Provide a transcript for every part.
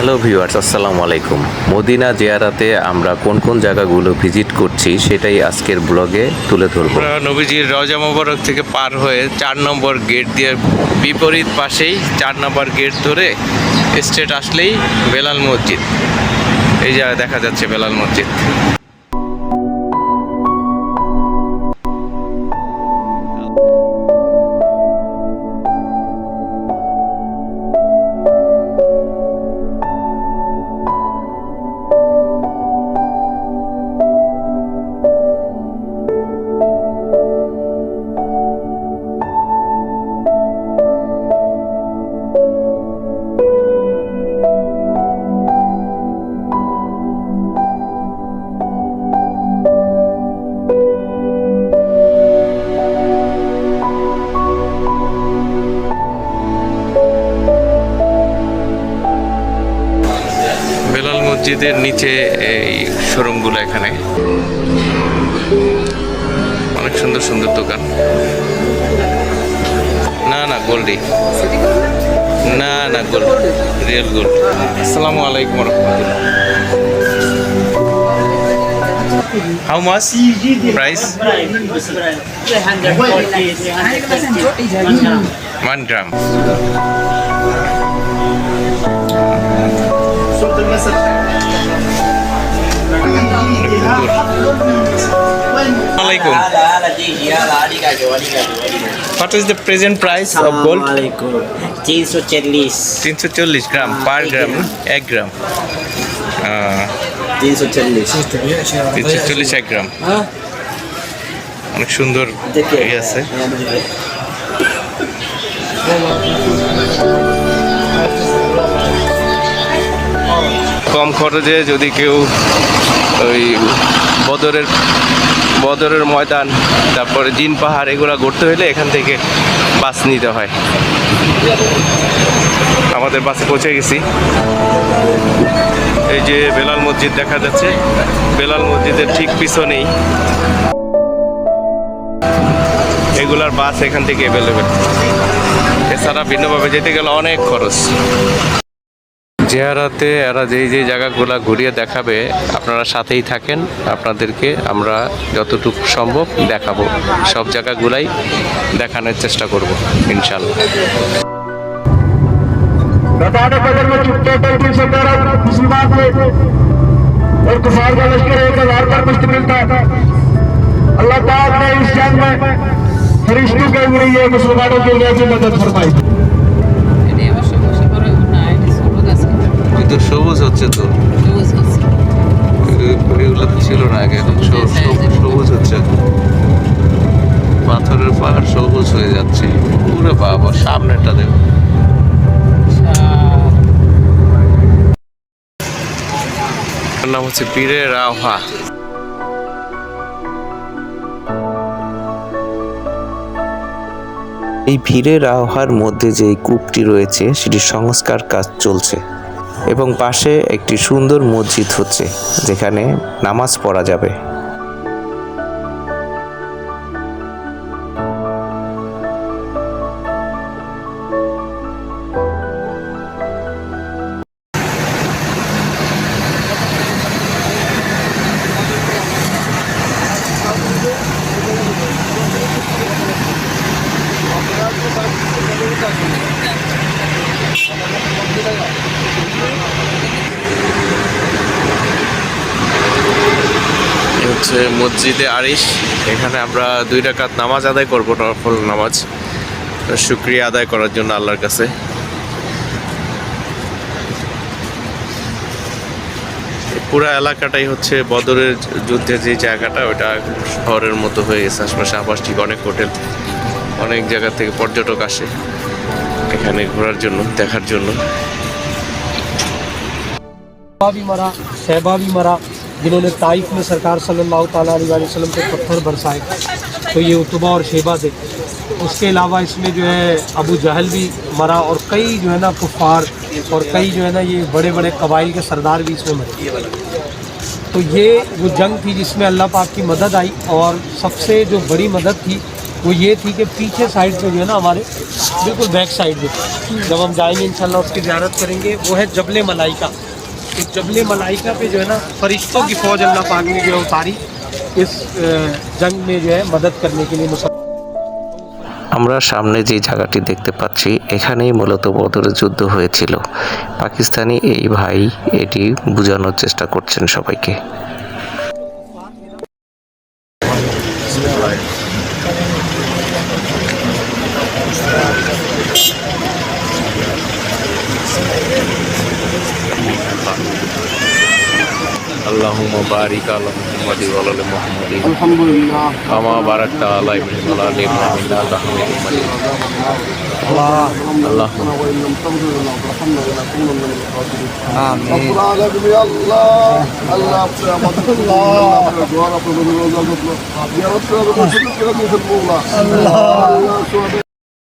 Hello viewers, আসসালামু আলাইকুম। Medina জিয়ারাতে আমরা কোন কোন জায়গাগুলো ভিজিট করছি সেটাই আজকের ব্লগে তুলে ধরবো। আমরা নবীজির রওজা মোবারক থেকে পার হয়ে 4 নম্বর গেট দিয়ে বিপরীত পাশেই 4 নম্বর গেট ধরে স্ট্রেট আসলেই বেলাল মসজিদ। এই জায়গায় দেখা যাচ্ছে বেলাল মসজিদ। বেলাল মসজিদের নিচে এই শোরুমগুলো, এখানে অনেক সুন্দর সুন্দর দোকান। না না গোল্ডই, না না গোল্ড, রিয়েল গোল্ড। আসসালামু আলাইকুম রহমতুল্লাহ। How much price? 1 গ্রাম। Alaikum. What is the present price of gold? 340 340 গ্রাম পার গ্রাম, 1 গ্রাম। 340 1 গ্রাম। অনেক সুন্দর ইয়ে আছে। কম খরচে যদি কেউ ওই বদরের ময়দান, তারপরে জিন পাহাড় এগুলো ঘুরতে হলে এখান থেকে বাস নিতে হয়। আমাদের বাসে পৌঁছে গেছি। এই যে বেলাল মসজিদ দেখা যাচ্ছে, বেলাল মসজিদের ঠিক পিছনেই এগুলার বাস এখান থেকে অ্যাভেলেবেল। এছাড়া ভিন্নভাবে যেতে গেলে অনেক খরচ। জিয়ারাতে এরা যেই যেই জায়গাগুলো ঘুরিয়ে দেখাবে, আপনারা সাথেই থাকেন, আপনাদেরকে আমরা যতটুকু সম্ভব দেখাবো। সব জায়গাগুলাই দেখানোর চেষ্টা করব ইনশাল্লাহ। मुसलमान थे और कुफार का लश्कर 1000 पर मुश्तमिल था। अल्लाह पाक ने इस जंग में फरिश्तों के जरिए मुसलमानों की वजह मदद फरमाई। কিন্তু সবুজ হচ্ছে তো, এগুলো তো ছিল না আগে, এখন সবুজ হচ্ছে। পাথরের পাহাড় সবুজ হয়ে যাচ্ছে পুরো। বাবা, সামনেটা দেখো। নাম হচ্ছে পীরে রাওহা। এই ভিড়ে রাওহার মধ্যে যে কূপটি রয়েছে সেটি সংস্কার কাজ চলছে এবং পাশে একটি সুন্দর মসজিদ হচ্ছে যেখানে নামাজ পড়া যাবে। হচ্ছে মসজিদে আরিশ। এখানে আমরা 2 রাকাত নামাজ আদায় করব, নফল নামাজ, শুকরিয়া আদায় করার জন্য আল্লাহর কাছে। পুরো এলাকাটাই হচ্ছে বদরের যুদ্ধের যে জায়গাটা, ওটা শহরের মতো হয়ে গেছে। আশপাশে আবাসিক অনেক হোটেল, অনেক জায়গা থেকে পর্যটক আসে এখানে ঘোরার জন্য, দেখার জন্য। भी मरा, शहबा भी मरा, जिन्होंने ताइफ में सरकार सल्लल्लाहु ताला अलैहि वसल्लम पे पत्थर बरसाए, तो ये उतबा और शेबा थे। उसके अलावा इसमें जो है अबू जहल भी मरा और कई जो है ना कुफ़ार और कई जो है ना ये बड़े बड़े कबाइल के सरदार भी इसमें मरे। तो ये वो जंग थी जिसमें अल्लाह पाक की मदद आई, और सबसे जो बड़ी मदद थी वो ये थी कि पीछे साइड पे जो है ना हमारे बिल्कुल बैक साइड में जब हम जाएंगे इंशाल्लाह उसकी ज़ियारत करेंगे, वो है जबले मलाइका। इस जबले मलाइका पे जो है ना फरिश्तों की फ़ौज अल्लाह पाक ने जो है उतारी इस जंग में जो है मदद करने के लिए। আমরা সামনে যে জায়গাটি দেখতে পাচ্ছি এখানেই মূলত বদরের যুদ্ধ হয়েছিল। পাকিস্তানি এই ভাই এটি বোঝানোর চেষ্টা করছেন সবাইকে। اللهم بارك على محمد وعلى ال محمد الحمد لله كما باركت على ابراهيم وعلى ال ابراهيم انك حميد مجيد. اللهم وإن لم تغفر لنا وترحمنا لنكونن من الخاسرين. آمين. رب العالمين يا الله الله يا مدد الله دعاء رب يا رب الله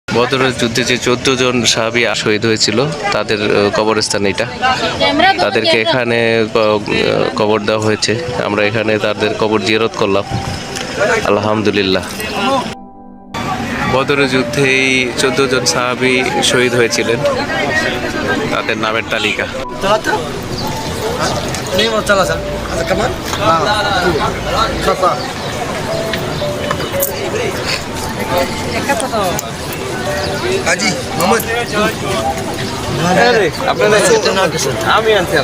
বদরের যুদ্ধে যে 14 জন সাহাবী শহীদ হয়েছিল তাদের কবরস্থান এটা, তাদেরকে এখানে কবর দেওয়া হয়েছে। আমরা এখানে তাদের কবর জিয়ারত করলাম, আলহামদুলিল্লাহ। বদরের যুদ্ধে এই 14 জন সাহাবী শহীদ হয়েছিলেন, তাদের নামের তালিকা। Haji Muhammad আমি আনছি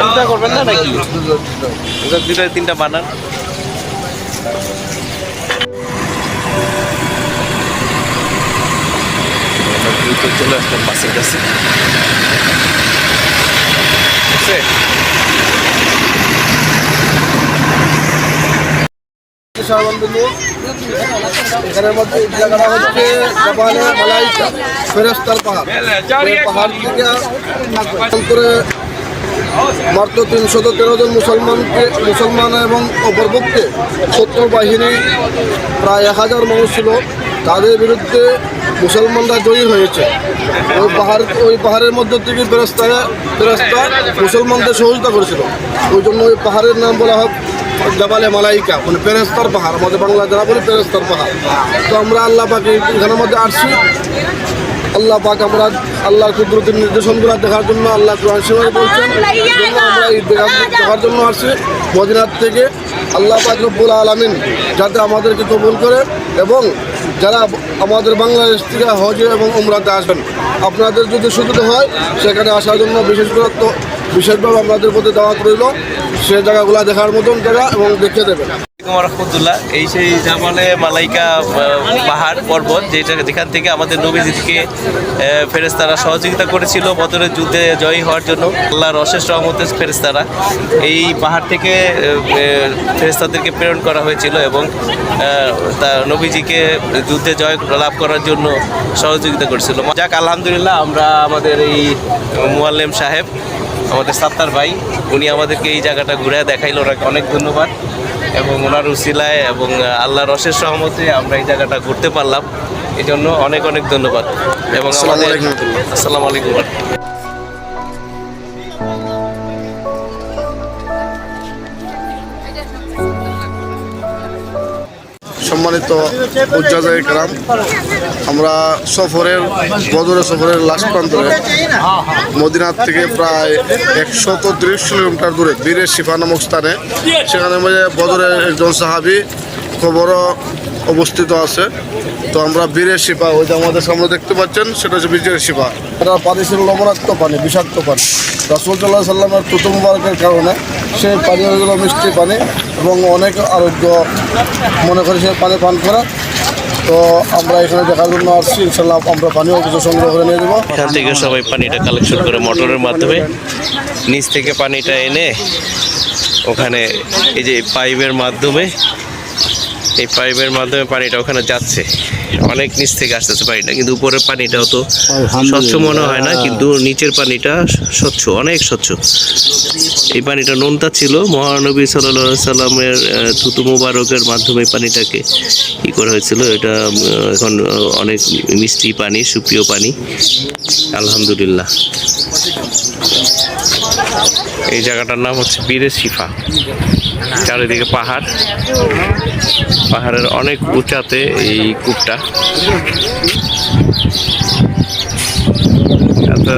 দুটা করবেন না নাকি? দুটা তিনটা বানান। চলে আসলাম বাসের কাছে। এখানের মধ্যে জায়গাটা হচ্ছে জাবালে মালাইকা, ফেরেশতার পাহাড়। এই পাহাড় থেকে করে মাত্র 313 জন মুসলমান এবং অপরপক্ষে শত্রু বাহিনী প্রায় 1000 মানুষ ছিল, তাদের বিরুদ্ধে মুসলমানরা জয়ী হয়েছে। ওই পাহাড়ের মধ্য থেকে ফেরেশতা মুসলমানদের সহযোগিতা করেছিল, ওই জন্য ওই পাহাড়ের নাম বলা হয় জাবালে মালাইকা, মানে ফেরেশতার পাহাড়। আমাদের বাংলা যারা বলি ফেরেশতার পাহাড়। তো আমরা আল্লাহ পাকে এখানের মধ্যে আসছি, আল্লাহ পাক আমরা আল্লাহর কুদরতের নির্দেশনগুলো দেখার জন্য আল্লাহ কোরআন শরীফে বলছেন, আমরা এই দেখার জন্য আসছি মদিনার থেকে। আল্লাহ পাক রব্বুল আলামিন যাতে আমাদেরকে কবুল করে, এবং যারা আমাদের বাংলাদেশ থেকে হজে এবং উমরাতে আসবেন, আপনাদের যদি সুযোগ হয় সেখানে আসার জন্য বিশেষভাবে আপনাদের প্রতি দাওয়াত রইল। সে জায়গাগুলো দেখার মতন জায়গা এবং দেখে দেবেন। রহমতুল্লাহ, এই সেই জাবালে মালাইকা পাহাড় পর্বত, যেখান থেকে আমাদের নবীজিকে ফেরেশতারা সহযোগিতা করেছিল বদরের যুদ্ধে জয়ী হওয়ার জন্য। আল্লাহর অশেষ রহমতের ফেরেশতারা এই পাহাড় থেকে ফেরেশতাদেরকে প্রেরণ করা হয়েছিল এবং তা নবীজিকে যুদ্ধে জয় লাভ করার জন্য সহযোগিতা করেছিল। যাক আলহামদুলিল্লাহ, আমরা আমাদের এই মুআল্লিম সাহেব, আমাদের সাত্তার ভাই, উনি আমাদেরকে এই জায়গাটা ঘুরে দেখাইলো, ওনাকে অনেক ধন্যবাদ। এবং ওনার উসিলায় এবং আল্লাহর অশেষ রহমতে আমরা এই জায়গাটা ঘুরতে পারলাম, এই জন্য অনেক অনেক ধন্যবাদ। এবং আমাদের আসসালামু আলাইকুম। সম্মানিত উজ্জাজায়ে কেরাম, আমরা বদরের সফরের লাস্ট প্রান্তে মদিনার থেকে প্রায় 130 কিলোমিটার দূরে বীরের শিফা নামক স্থানে, সেখানে বদরের একজন সাহাবী কবরও অবস্থিত আছে। তো আমরা বীরের শিফা, ওই যে আমাদের সামনে দেখতে পাচ্ছেন, সেটা হচ্ছে বীরের শিফা। এটা পানি ছিল লবণাক্ত পানি, বিষাক্ত পানি। রাসূল সাল্লাল্লাহু আলাইহি সাল্লামের তুতু মুবারকের কারণে সেই পানি হয়ে গেল মিষ্টি পানি, এবং অনেক আরোগ্য মনে করে সে পানি পান করা। তো আমরা এখানে দেখার জন্য আসছি, ইনশাল্লাহ আমরা পানিও কিছু সংগ্রহ করে নিয়ে দেবো। এখান থেকে সবাই পানিটা কালেকশন করে মোটরের মাধ্যমে নিচ থেকে পানিটা এনে ওখানে এই যে পাইপের মাধ্যমে এই পাইপের মাধ্যমে পানিটা ওখানে যাচ্ছে, অনেক নিচ থেকে আসতেছে পানিটা, কিন্তু উপরের পানিটাও তো স্বচ্ছ মনে হয় না, কিন্তু নিচের পানিটা স্বচ্ছ, অনেক স্বচ্ছ। এই পানিটা নোনতা ছিল, মহানবী সাল্লাল্লাহু আলাইহি সাল্লামের থুতু মুবারকের মাধ্যমে পানিটাকে ই করা হয়েছিল। এটা এখন অনেক মিষ্টি পানি, সুপ্রিয় পানি, আলহামদুলিল্লাহ। এই জায়গাটার নাম হচ্ছে বীরে শিফা। চারিদিকে পাহাড়, পাহাড়ের অনেক উঁচাতে এই কূপটা।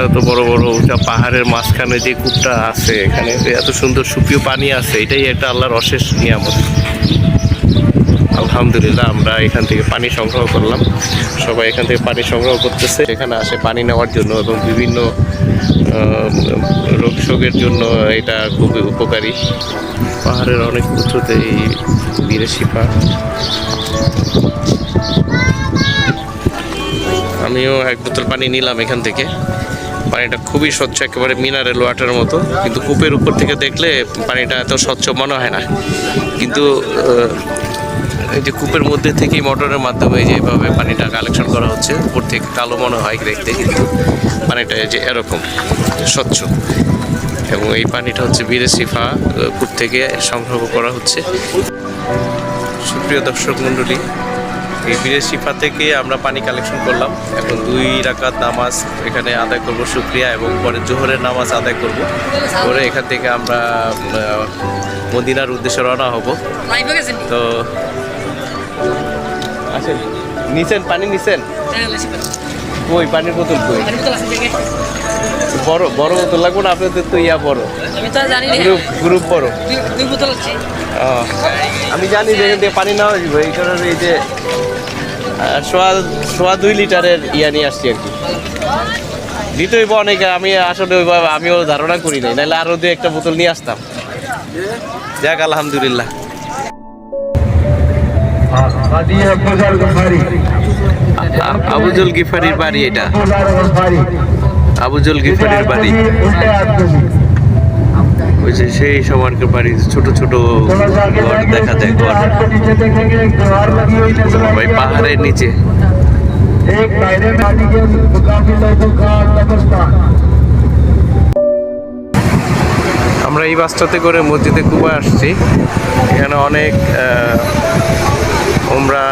এত বড় বড় উঁচা পাহাড়ের মাঝখানে যে কূপটা আছে, এখানে এত সুন্দর সুপ্রিয় পানি আছে, এটাই একটা আল্লাহর অশেষ নিয়ামত। আলহামদুলিল্লাহ, আমরা এখান থেকে পানি সংগ্রহ করলাম, সবাই এখান থেকে পানি সংগ্রহ করতেছে, এখানে আসে পানি নেওয়ার জন্য, এবং বিভিন্ন রোগ শোকের জন্য এটা খুবই উপকারী। পাহাড়ের অনেক উঁচুতে এই বীরে শিফা। আমিও এক বোতল পানি নিলাম এখান থেকে। পানিটা খুবই স্বচ্ছ, একেবারে মিনারেল ওয়াটারের মতো, কিন্তু কূপের উপর থেকে দেখলে পানিটা এত স্বচ্ছ মনে হয় না। কিন্তু এই যে কূপের মধ্যে থেকেই মোটরের মাধ্যমে যেভাবে পানিটা কালেকশন করা হচ্ছে, উপর থেকে কালো মনে হয় দেখতে, কিন্তু পানিটা যে এরকম স্বচ্ছ। এবং এই পানিটা হচ্ছে বীরে শিফা কূপ থেকে সংগ্রহ করা হচ্ছে। সুপ্রিয় দর্শক মণ্ডলী, এই বীরে শিফা থেকে আমরা পানি কালেকশন করলাম। এখন 2 রাকাত নামাজ এখানে আদায় করব শুকরিয়া, এবং পরে জোহরের নামাজ আদায় করব। করে এখান থেকে আমরা মদিনার উদ্দেশ্যে রওনা হব। তো আচ্ছা, নিছেন পানি নিছেন? কই পানির বোতল কই? বড় বড় বোতল লাগবে না? আপনাদের তো ইয়া বড়, গ্রুপ বড়। আমি জানি যে এখান থেকে পানি নেওয়া যাবে, এই কারণে এই যে সোয়া 2 লিটারের ইয়া নিয়ে আসছি আর কি। দিতে হইব অনেকে, আমি আসলে ওইভাবে আমিও ধারণা করি নাই, নাহলে আরো 2-1টা বোতল নিয়ে আসতাম। যাক, আলহামদুলিল্লাহ। আবুজুল গিফারির বাড়ি এটা, আবুজুল গিফারির বাড়ি। ওই যে সেই সময়কার বাড়ি, ছোট ছোট ঘর দেখা যায়, ঘর ওই পাহাড়ের নিচে। আমরা এই বাসটাতে করে মসজিদে কুবা আসছি। এখানে অনেক উমরা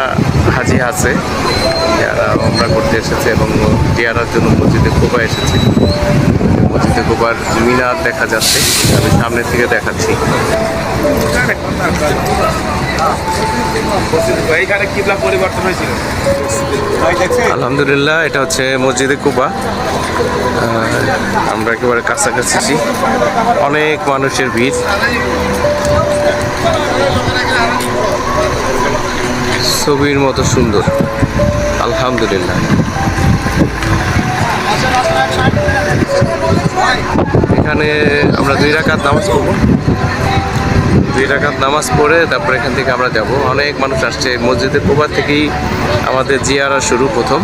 হাজি আছে যারা উমরা করতে এসেছে এবং জিয়ারার জন্য মসজিদে কুবা এসেছে। মসজিদে কুবার মিনার দেখা যাচ্ছে, আমি সামনে থেকে দেখাচ্ছি। আলহামদুলিল্লাহ, এটা হচ্ছে মসজিদে কুবা। আমরা একেবারে কাছাকাছি, অনেক মানুষের ভিড়। ছবির মতো সুন্দর, আলহামদুলিল্লাহ। এখানে আমরা 2 রাকাত নামাজ পড়বো। 2 রাকাত নামাজ পড়ে তারপর এখান থেকে আমরা যাব। অনেক মানুষ আসছে, মসজিদের কুবা থেকেই আমাদের জিয়ারা শুরু প্রথম।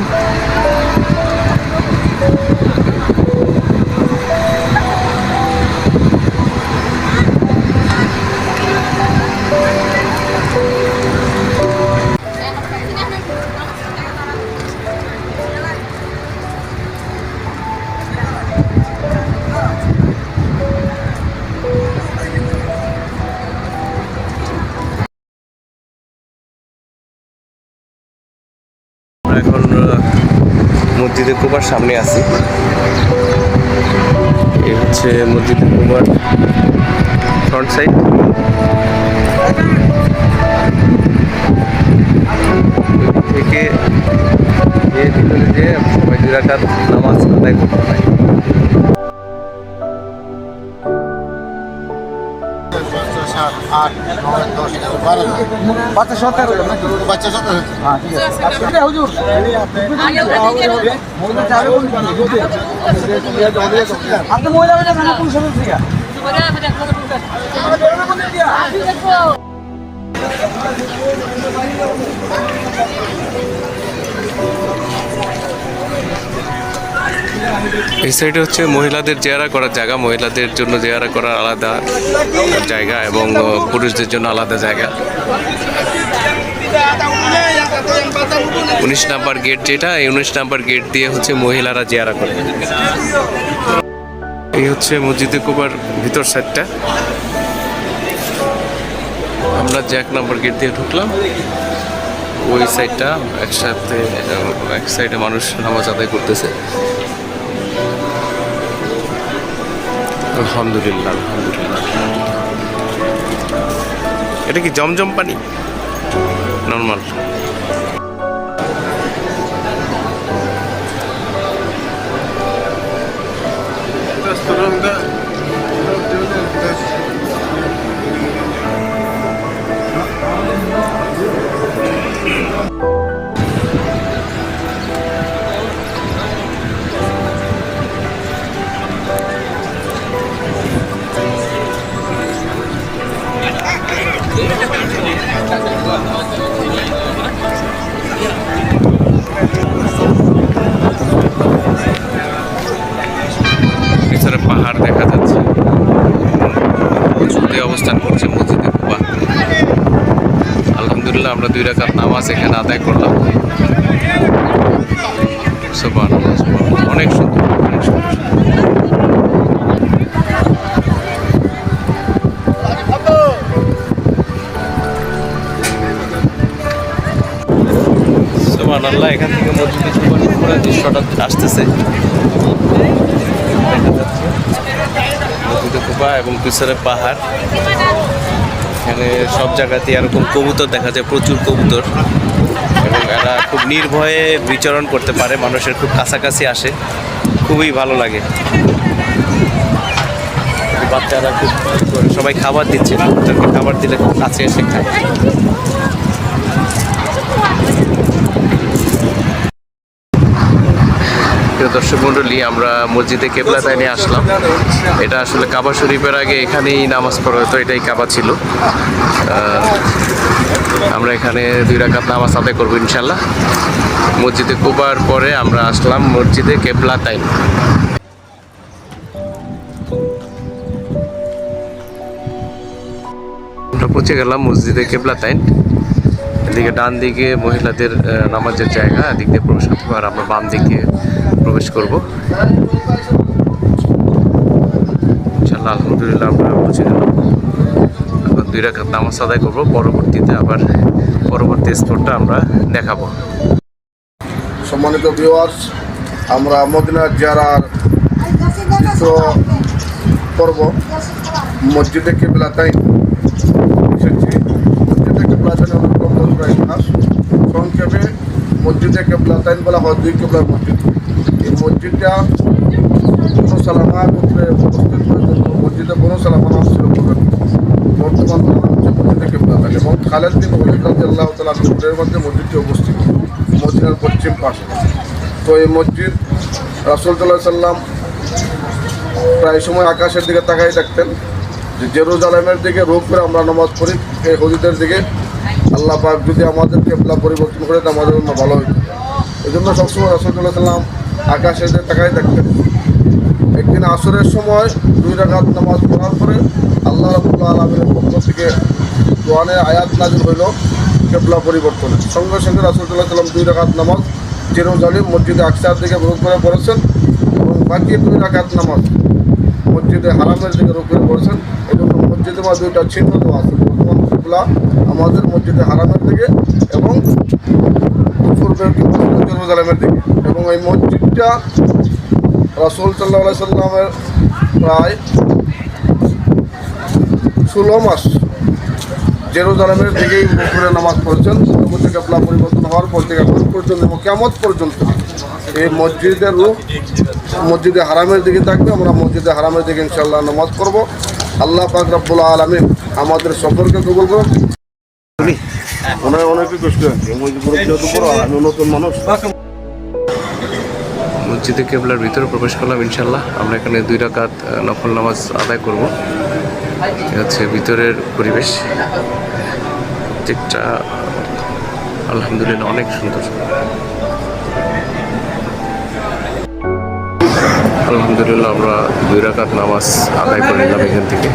এখন মসজিদে কুবার সামনে আছি। এই হচ্ছে মসজিদে কুবার ফ্রন্ট সাইড। থেকে ভিতরে যে সবাই 2 রাকাত নামাজ আদায় করতে হয়। বাচ্চা 17 বাচ্চা 17। হ্যাঁ, ঠিক আছে। হুজুর আপনি মহিলা না পুরুষ সদস্য? এই সাইডে হচ্ছে মহিলাদের জিয়ারা করার জায়গা, মহিলাদের জন্য জিয়ারা করার আলাদা জায়গা এবং পুরুষদের জন্য আলাদা জায়গা। 19 নাম্বার গেট যেটা, এই 19 নাম্বার গেট দিয়ে হচ্ছে মহিলারা জিয়ারা করে। এই হচ্ছে মসজিদে কুবার ভিতর সাইডটা। আমরা যে 1 নাম্বার গেট দিয়ে ঢুকলাম, ওই সাইডটা একসাথে এক সাইডে মানুষ নামাজ আদায় করতেছে। আলহামদুলিল্লাহ, আলহামদুলিল্লাহ। এটা কি জমজম পানি? নর্মাল। পিছনে পাহাড় দেখা যাচ্ছে, উঁচুতে অবস্থান করছে মসজিদে কুবা। আলহামদুলিল্লাহ, আমরা 2 রাকাত নামাজ এখানে আদায় করলাম। সুবহানাল্লাহ, সুবহানাল্লাহ। অনেক সুন্দর, অনেক সুন্দর। সুবহানাল্লাহ, এখান থেকে মসজিদে কুবার উপরে দৃশ্যটা আসতেছে, দেখা যাচ্ছে মসজিদে কুবা এবং পিছনে পাহাড়। এখানে সব জায়গাতে এরকম কবুতর দেখা যায়, প্রচুর কবুতর, এবং এরা খুব নির্ভয়ে বিচরণ করতে পারে, মানুষের খুব কাছাকাছি আসে, খুবই ভালো লাগে। বাচ্চারা খুব সবাই খাবার দিচ্ছে, কবুতরকে খাবার দিলে খুব কাছে এসে খায়। দর্শক মন্ডলী, আমরা মসজিদে কেবলাতাইনে আসলাম। এটা আসলে কাবা শরীফের আগে এখানেই নামাজ পড়া হতো, এটাই কাবা ছিল। আমরা এখানে 2 রাকাত নামাজ আদায় করবো ইনশাল্লাহ। মসজিদে কুবার পরে আমরা আসলাম মসজিদে কেবলাতাইন। আমরা পৌঁছে গেলাম মসজিদে কেবলাতাইন। এদিকে ডান দিকে মহিলাদের নামাজের জায়গা, এদিক দিয়ে প্রবেশ করতে হবে, আর আমরা বাম দিকে প্রবেশ করব ইনশাআল্লাহ। আলহামদুলিল্লাহ, আমরা পৌঁছে গেলাম। এখন 2 রাকাত নামাজ আদায় করবো, পরবর্তীতে আবার পরবর্তী স্পটটা আমরা দেখাবো। সম্মানিত ভিউয়ার্স, আমরা মদিনার জিয়ারার দ্বিতীয় পর্ব মসজিদে কেবলাতাইন এসেছি। মসজিদে কেবলাতাইন ইতিহাস সংক্ষেপে মসজিদে কেবলাতাইন বলা হয় 2 কেবলার মসজিদ। এই মসজিদটা বনু সালামা গোত্রে অবস্থিত হয়েছিল। মসজিদে বনু সালামা নাম ছিল পূর্বে, বর্তমান নাম হচ্ছে মসজিদে কেবলাতাইন। এবং খালেদ বিন ওয়ালিদ রাদিয়াল্লাহু তাআলা গোত্রের মধ্যে মসজিদটি অবস্থিত, মদিনার পশ্চিম পাশে। তো এই মসজিদ রাসূল সাল্লাল্লাহু আলাইহি সাল্লাম প্রায় সময় আকাশের দিকে তাকাই থাকতেন, যে জেরুজালেমের দিকে রূপ করে আমরা নামাজ পড়ি, এই হদিদের দিকে আল্লাহ পাক যদি আমাদের কেবলা পরিবর্তন করে তো আমাদের জন্য ভালো হইত। এই জন্য সবসময় রাসূল সাল্লাল্লাহু আলাইহি সাল্লাম আকাশের দিকে তাকাই থাকতেন। একদিন আসরের সময় 2 রাকাত নামাজ পড়ার পরে আল্লাহ রাব্বুল আলামিনের পক্ষ থেকে কোরআনের আয়াত নাযিল হইল কেবলা পরিবর্তনের। সঙ্গে সঙ্গে রাসূল সাল্লাল্লাহু আলাইহি সাল্লাম 2 রাকাত নামাজ জেরুজালেম মসজিদে আকসার দিকে রূপ করে পড়েছেন, এবং বাকি 2 রাকাত নামাজ মসজিদে হারামের দিকে রূপ করে পড়েছেন। এই জন্য মসজিদে মা 2টা চিহ্ন দেওয়া আছে, বর্তমান কেবলা আমাদের মসজিদে হারামের দিকে এবং পূর্বের জেরুজালেমের দিকে। এবং এই মসজিদটা রাসূল সাল্লাল্লাহু আলাইহি সাল্লামের প্রায় 16 মাস জেরুজালেমের দিকেই উপরে নামাজ পড়েছেন। পরবর্তী কেবলা পরিবর্তন হওয়ার পর থেকে এখন পর্যন্ত এবং কিয়ামত পর্যন্ত এই মসজিদের রূপ মসজিদে হারামের দিকে থাকবে। আমরা মসজিদে হারামের দিকে ইনশাআল্লাহ নামাজ পড়ব। আল্লাহ পাক রব্বুল আলামিন আমাদের সকলকে কবুল করুন। অনেকে কষ্ট আমি নতুন মানুষ। মসজিদে কেবলার ভিতরে প্রবেশ করলাম ইনশাল্লাহ। আমরা এখানে 2 রাকাত নফল নামাজ আদায় করব। এটা হচ্ছে ভিতরের পরিবেশ, দিকটা আলহামদুলিল্লাহ অনেক সুন্দর। আলহামদুলিল্লাহ, আমরা 2 রাকাত নামাজ আদায় করে নিলাম এখান থেকে।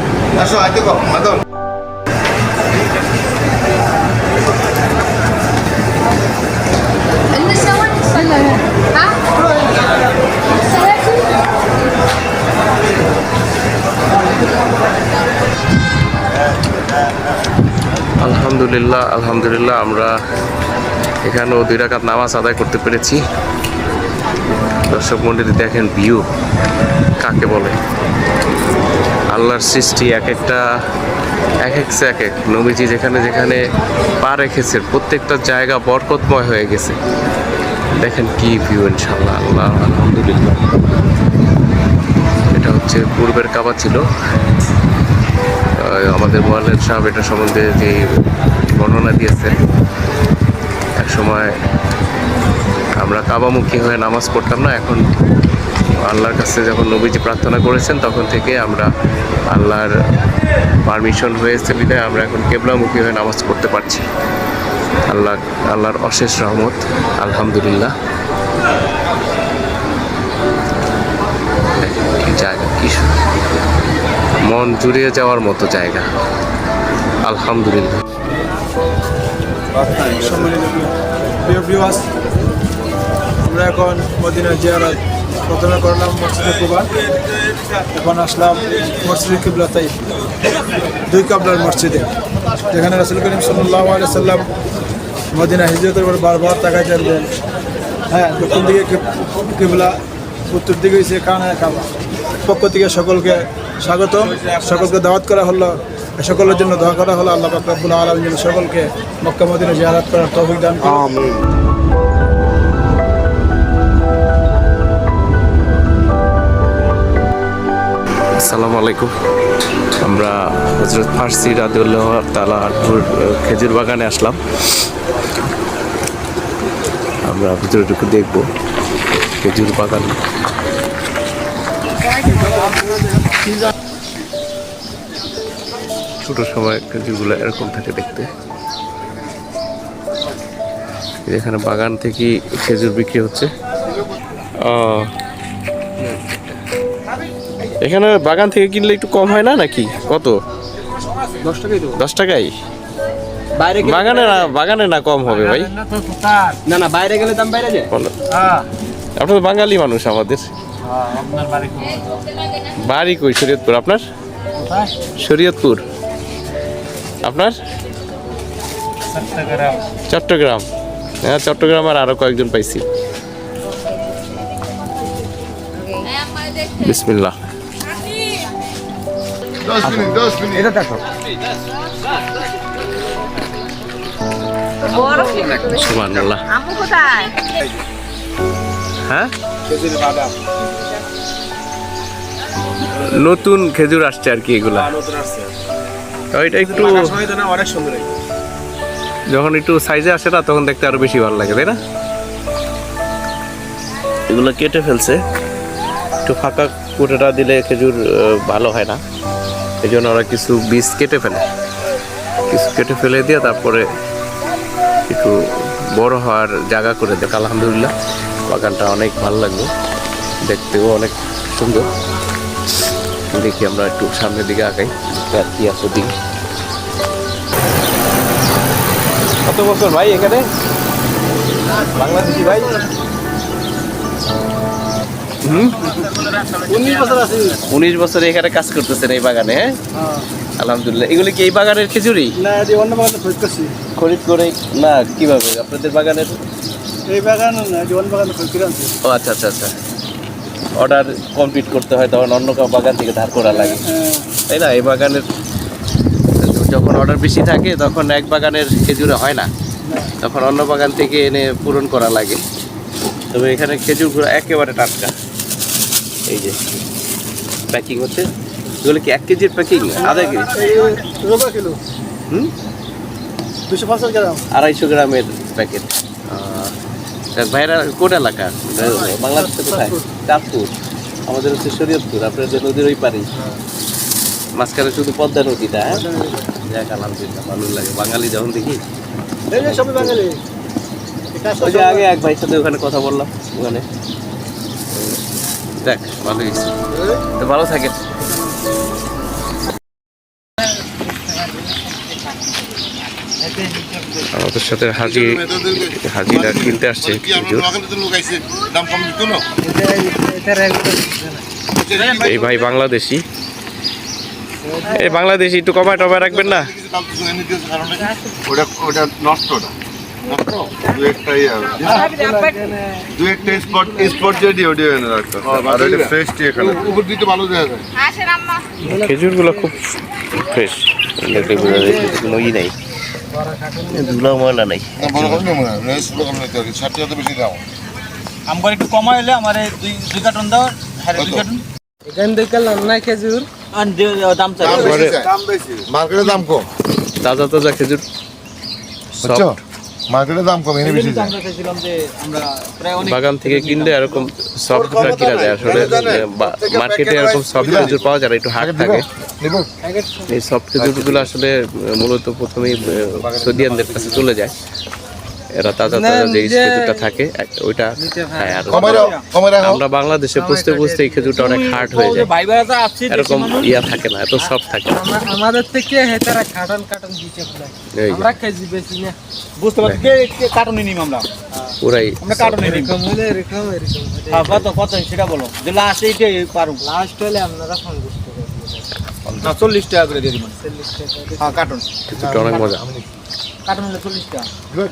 আলহামদুলিল্লাহ আমরা এখানেও 2 রাকাত নামাজ আদায় করতে পেরেছি। দর্শক মণ্ডলী দেখেন ভিউ কাকে বলে, আল্লাহর সৃষ্টি এক এক নবীজি যেখানে যেখানে পা রেখেছে প্রত্যেকটা জায়গা বরকতময় হয়ে গেছে। দেখেন কি ভিউ, ইনশাআল্লাহ, আল্লাহ আলহামদুলিল্লাহ। এটা হচ্ছে পূর্বের কাবা ছিল। আমাদের মোয়াল্লেম সাহেব এটা সম্বন্ধে যে বর্ণনা দিয়েছেন, এক সময় আমরা কাবামুখী হয়ে নামাজ পড়তাম না, এখন আল্লাহর কাছে যখন নবীজি প্রার্থনা করেছেন তখন থেকে আমরা আল্লাহর পারমিশন হয়েছে বিধায় আমরা এখন কেবলামুখী হয়ে নামাজ পড়তে পারছি। আল্লাহর অশেষ রহমত, আলহামদুলিল্লাহ। কি জায়গা, কি মন জুড়িয়ে যাওয়ার মতো জায়গা, আলহামদুলিল্লাহ। সম্মানিত প্রিয় ভিউয়ার্স, আমরা এখন মদিনা জিয়ারত প্রথমে করলাম মসজিদে কুবা, এখন আসলাম মসজিদে কিবলা তাইফ, 2 কাবলার মসজিদে, যেখানে রাসূল করিম সাল্লাল্লাহু আলাইহি সাল্লাম মদিনা হিজরতের পর বারবার তাকায় যাবেন। হ্যাঁ, দক্ষিণ দিকে কিবলা, উত্তর দিকে হচ্ছে কাবা। পক্ষ থেকে সকলকে স্বাগতম, সকলকে দাওয়াত করা হলো, সকলের জন্য দোয়া করা হলো। আল্লাহ পাক রব্বুল আলামিন সকলকে মক্কা মদিনা জিয়ারত করার তৌফিক দান করুন। আমিন। আসসালামু আলাইকুম। আমরা হযরত ফার্সি রাদিয়াল্লাহু তাআলা আনহুর খেজুর বাগানে আসলাম। আমরা ভিতরটুকু দেখব খেজুর বাগান। ছোট সময় খেজুরগুলো এরকম থাকে দেখতে। এখানে বাগান থেকে খেজুর বিক্রি হচ্ছে। এখানে বাগান থেকে কিনলে একটু কম হয় না নাকি? কত? 10 টাকাই তো। 10 টাকাই? বাইরে বাগানে না কম হবে ভাই? না না, বাইরে গেলে দাম বাইরে যায়। আপনার তো বাঙালি মানুষ আমাদের। বাড়ি কই? শরীয়তপুর। আপনার? শরীয়তপুর। আপনার? চট্টগ্রাম। হ্যাঁ, চট্টগ্রাম আর আরো কয়েকজন পাইছি। বিসমিল্লাহ। 10 মিনিট। এটা দেখো। সুবহানাল্লাহ। আম্মু কোথায়? হ্যাঁ, খেজুর বাদাম নতুন খেজুর আসছে আর কি এগুলা। নতুন আসছে। ওইটা একটু সময় তো না, অনেক সুন্দর। যখন একটু সাইজে আসে না তখন দেখতে আরো বেশি ভালো লাগে, তাই না? এগুলো কেটে ফেলছে, একটু ফাঁকা কুটেটা দিলে খেজুর ভালো হয় না, এই জন্য ওরা কিছু বীজ কেটে ফেলে দিয়ে তারপরে একটু বড় হওয়ার জায়গা করে দেখ। আলহামদুলিল্লাহ, বাগানটা অনেক ভালো লাগলো, দেখতেও অনেক সুন্দর। দেখি আমরা একটু সামনের দিকে আগাই, আর কি আছে দিকে। কত বছর ভাই এখানে? বাংলাদেশি ভাই? 19 বছর আছে। 19 বছর এখানে কাজ করতেছেন এই বাগানে? হ্যাঁ, আলহামদুলিল্লাহ। এগুলি কি এই বাগানের খেজুরি? না, এটি অন্য বাগানে খরিদ করছি। খরিদ করে না? কিভাবে আপনাদের বাগানের? এই বাগান না, এটি অন্য বাগানে খরিদ করে আনছি। ও আচ্ছা আচ্ছা আচ্ছা, অর্ডার কমপ্লিট করতে হয় তখন অন্য বাগান থেকে ধার করা লাগে, তাই না? এই বাগানের যখন অর্ডার বেশি থাকে তখন এক বাগানের খেজুরে হয় না, তখন অন্য বাগান থেকে এনে পূরণ করা লাগে। তবে এখানে খেজুরগুলো একেবারে টাটকা। এই যে প্যাকিং হচ্ছে, এগুলো কি 1 কেজির প্যাকিং? আধা কেজি? রোবা কিলো। 250 গ্রাম। 250 গ্রামের প্যাকেট। ভাইরা কোন এলাকা? বাংলাদেশে কোথায়? চাঁদপুর। আমাদের হচ্ছে শরীয়তপুর। আপনাদের নদীর ওই পারেই, মাঝখানে শুধু পদ্মা নদীটা। হ্যাঁ, যাক আলহামদুলিল্লাহ, ভালো লাগে বাঙালি যখন দেখি। এই যে সবই বাঙালি। ওই যে আগে এক ভাইয়ের সাথে ওখানে কথা বললাম, ওখানে দেখ ভালো হয়েছে। তো ভালো থাকেন। আমাদের সাথে হাজিরা কিনতে আসছে খেজুর। এই ভাই বাংলাদেশি, এই বাংলাদেশি একটু কমায় টমায় রাখবেন না? ওটা ওটা নষ্ট না দু একটা দু একটা স্পট যেটি ওটি এনে রাখতে আর এটা ফ্রেশটি এখানে উপর দিতে ভালো দেখা যায় খেজুরগুলো খুব ফ্রেশ, কোনো ই নেই, ধুলা ময়লা নাই। বড় করে মনে হয় রেস লোকাল নিতে হবে 60 টাকা বেশি দাও আমার একটু কমা হলে আমার দুই কার্টন দাও, হ্যাঁ 2 কার্টন। এখান থেকে লন্না খেজুর আর দাম চাই দাম বেশি মার্কেটে দাম কম তাজা তাজা খেজুর, বুঝছো মার্কেটে দাম কম এনে বেশি আমরা চাইছিলাম যে আমরা প্রায় অনেক বাগান থেকে কিনলে এরকম সফটটা কিনা যায়। আসলে মার্কেটে এরকম সফট খেজুর পাওয়া যায় না, একটু হার্ড থাকে। নিব এই সফট খেজুরগুলো আসলে মূলত প্রথমেই সৌদিয়ানদের কাছে চলে যায়। এরা তাজা তাজা যে খেজুরটা থাকে ওইটা খায়। আর কমে রাখো আমরা বাংলাদেশে পুষতে পুষতে এই খেজুরটা অনেক হার্ড হয়ে যায়, ভাই ভাইরা আছে এরকম ইয়া থাকে না, এত সফট থাকে না। আমাদের থেকে হেতারা কাটন কাটন দিতে প্রায় এই যে, আমরা খেজি বেশি না বুঝতে পারছি কার্টনে নিম আমরা পুরাই আমরা কার্টনে নিম। এরকম হলে এরকম হ্যাঁ কত সেটা বলো, যে লাস্ট এইটাই পারুম লাস্ট হলে আপনারা ফোন করতে পারবেন না 40 টাকা করে দিয়ে দিবেন। 40 টাকা হ্যাঁ কার্টন খেজুরটা অনেক মজা। কার্টন হলে 40 টাকা।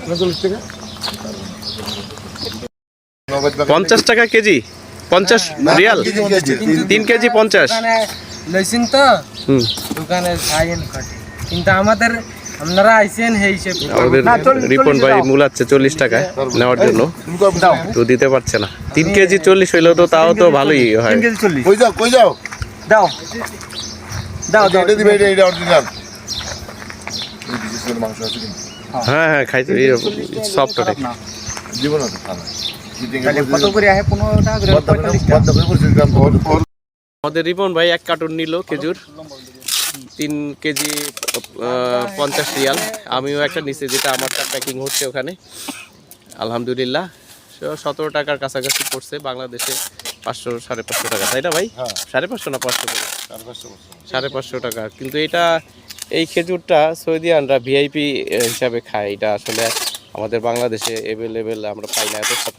40 টাকা 50 টাকা কেজি, 50 রিয়াল, 3 কেজি 50। দোকানে লইছেন তো হুম, দোকানে খাইয়েন কাটে কিন্তু আমাদের আপনারা আইছেন সেই হিসেবে আমাদের রিপন ভাই মূলাচ্ছে 40 টাকায় নেওয়ার জন্য, তো দিতে পারছে না। 3 কেজি 40 হইলেও তো তাও তো ভালোই হয়। 3 কেজি 40 কই যাও দাও দাও দাও এটা দিবে এটা অরিজিনাল এই বিশেষ মাংস আছে কিন্তু হ্যাঁ হ্যাঁ, খাইতে সফট ওটা। জীবন আছে খানা তাহলে কত করে আহে 15 টাকা করে 45 টাকা। আমাদের রিপন ভাই 1 কার্টন নিল খেজুর, 3 কেজি 50 রিয়াল। আমিও একটা নিচে, যেটা আমারটা প্যাকিং হচ্ছে ওখানে। আলহামদুলিল্লাহ 17 টাকার কাছাকাছি পড়ছে বাংলাদেশে, 500 550 টাকা, তাই না ভাই? 550 না 500 টাকা, 550 টাকা। কিন্তু এটা এই খেজুরটা সৌদিয়ানরা ভিআইপি হিসাবে খায়। এটা আসলে আমাদের বাংলাদেশে অ্যাভেলেবেল আমরা পাই না এত সব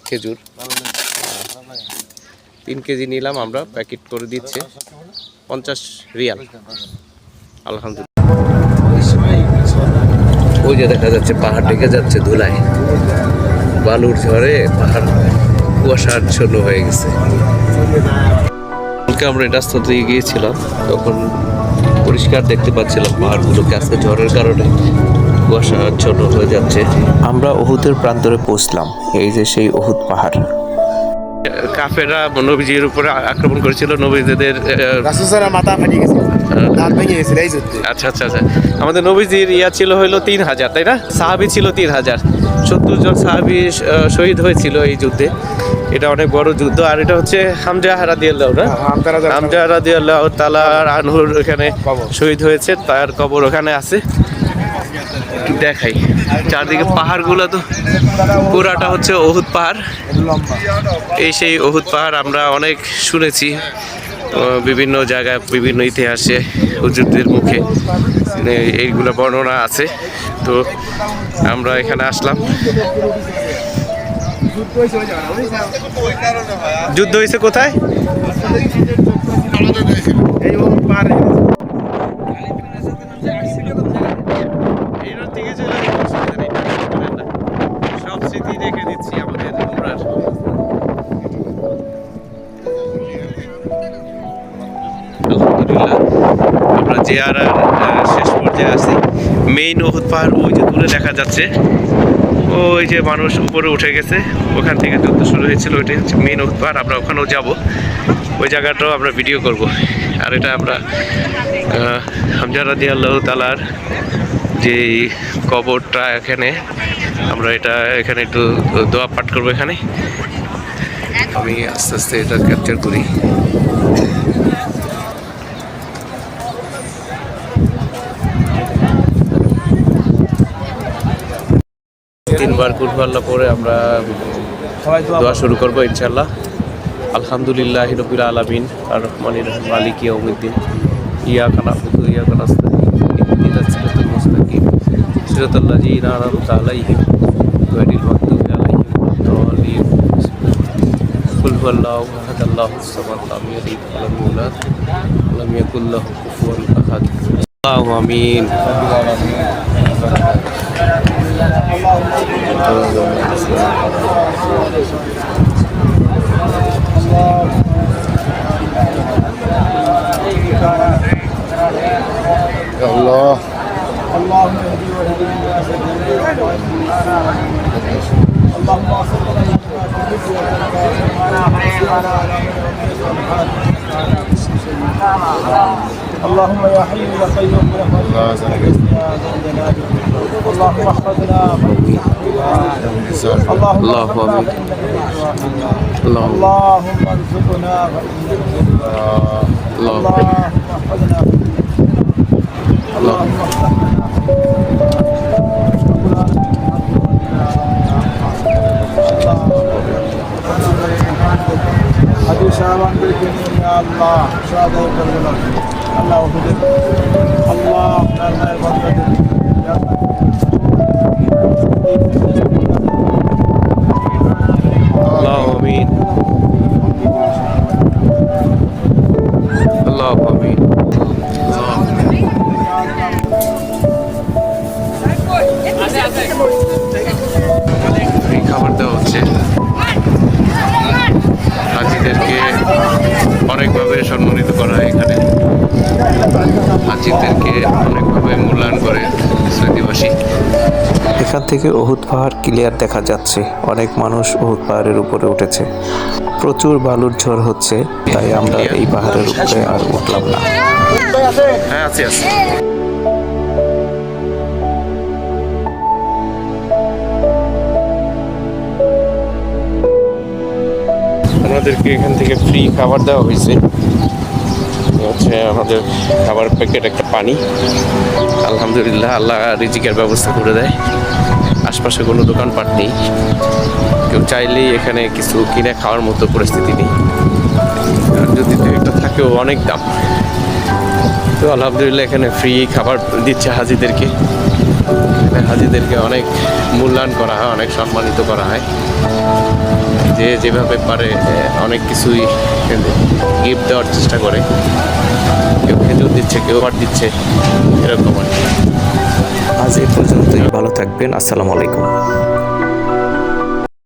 খেজুর। 3 কেজি নিলাম আমরা, প্যাকেট করে দিচ্ছে 50 রিয়াল। আলহামদুলিল্লাহ। ওই যে দেখা যাচ্ছে পাহাড় ঢেকে যাচ্ছে ধুলায়, বালুর ঝড়ে পাহাড় কুয়াশাচ্ছন্ন হয়ে গেছে। আমরা এই রাস্তা দিয়ে গিয়েছিলাম, তখন পরিষ্কার দেখতে পাচ্ছিলাম পাহাড়গুলোকে। আজকে ঝড়ের কারণে কুয়াশাচ্ছন্ন হয়ে যাচ্ছে। আমরা উহুদের প্রান্তরে পৌঁছলাম। এই যে সেই উহুদ পাহাড়। কাফেররা নবীজির উপরে আক্রমণ করেছিল, নবীদের রাসূলের মাথা ফাটি গেছে, দাঁত ভেঙে গেছে এই যুদ্ধে। আচ্ছা আচ্ছা আচ্ছা, আমাদের নবীজির ইয়া ছিল হইলো 3000, তাই না? সাহাবী ছিল 3000, 70 জন সাহাবী শহীদ হয়েছিল এই যুদ্ধে। এটা অনেক বড় যুদ্ধ। আর এটা হচ্ছে হামজা রাদিয়াল্লাহু না, হামজা রাদিয়াল্লাহু তাআলা আনহুর এখানে শহীদ হয়েছে, তার কবর ওখানে আছে। দেখাই চারদিকে পাহাড়গুলো, তো পুরাটা হচ্ছে উহুদ পাহাড়। এই সেই উহুদ পাহাড় আমরা অনেক শুনেছি বিভিন্ন জায়গায়, বিভিন্ন ইতিহাসে হুজুরদের মুখে এইগুলো বর্ণনা আছে। তো আমরা এখানে আসলাম। যুদ্ধ হয়েছে কোথায়? সব স্মৃতি রেখে দিচ্ছি আমাদের উমরার। আলহামদুলিল্লাহ আমরা জিয়ারার শেষ পর্যায়ে আছি। মেইন উহুদ পাহাড় ওই যে দূরে দেখা যাচ্ছে, ওই যে মানুষ উপরে উঠে গেছে, ওখান থেকে যুদ্ধ শুরু হয়েছিল। ওইটাই হচ্ছে মেইন উহুদ পাহাড়। আমরা ওখানেও যাব, ওই জায়গাটাও আমরা ভিডিও করব। আর এটা আমরা হামজা রাদিয়াল্লাহু তাআলার যে কবরটা এখানে, আমরা এখানে একটু দোয়া পাঠ করবো। এখানে আমি আস্তে আস্তে এটা ক্যাপচার করি। তিনবার কুরবাল্লা পরে আমরা দোয়া শুরু করবো ইনশাআল্লাহ। আলহামদুলিল্লাহি রাব্বিল আলামিন আর রহমানির রহিম মালিকি ইয়াউমিদ্দিন ইয়াকা না'বুদু ওয়া ইয়াকা নাস্তাঈন ইহদিনাস সিরাতাল মুস্তাকিম সিরাতাল লাযীনা আন'আমতা আলাইহিম গায়রিল মাগদুবি আলাইহিম ওয়ালাদ-দাল্লিন। কুল হুয়াল্লাহু আহাদ আল্লাহুস সামাদ লাম ইয়ালিদ ওয়া লাম ইউলাদ ওয়া লাম ইয়াকুল লাহু কুফুয়ান আহাদ। আল্লাহু আমিন। আল্লাহ اللهم اهدي واهدي الناس اللهم اغفر لنا ما تحب اللهم يا حي يا قيوم برحمتك يا ذا الجلال اللهم احفظنا اللهم آمين. اللهم اللهم ارزقنا اللهم اللهم احفظنا اللهم حديث شعبان بالكريم يا الله شهادة كربلاء الله أكبر الله الله أكبر يا اللهم آمين. اللهم آمين. এই খাবার দেওয়া হচ্ছে হাজিদেরকে, অনেকভাবে সম্মানিত করা হয় এখানে। হাজিদেরকে অনেকভাবে মূল্যায়ন করে আদিবাসী। এখান থেকে উহুদ পাহাড় ক্লিয়ার দেখা যাচ্ছে। অনেক মানুষ উহুদ পাহাড়ের উপরে উঠেছে। প্রচুর বালুর ঝড় হচ্ছে, তাই আমরা এই পাহাড়ের উপরে আর উঠলাম না। হ্যাঁ, আছে আছে। আমাদেরকে এখান থেকে ফ্রি খাবার দেওয়া হয়েছে। হচ্ছে আমাদের খাবার প্যাকেট, একটা পানি। আলহামদুলিল্লাহ, আল্লাহ রিজিকের ব্যবস্থা করে দেয়। আশপাশে কোনো দোকানপাট নেই, কেউ চাইলেই এখানে কিছু কিনে খাওয়ার মতো পরিস্থিতি নেই। আর যদি দু একটা থাকেও অনেক দাম। তো আলহামদুলিল্লাহ এখানে ফ্রি খাবার দিচ্ছে হাজিদেরকে। হাজিদেরকে অনেক মূল্যায়ন করা হয়, অনেক সম্মানিত করা হয়। যে যেভাবে পারে অনেক কিছুই গিফট দেওয়ার চেষ্টা করে। কেউ খেজুর দিচ্ছে, কেউ পাট দিচ্ছে, এরকম আর কি। আজ এই পর্যন্তই। ভালো থাকবেন। আসসালামু আলাইকুম।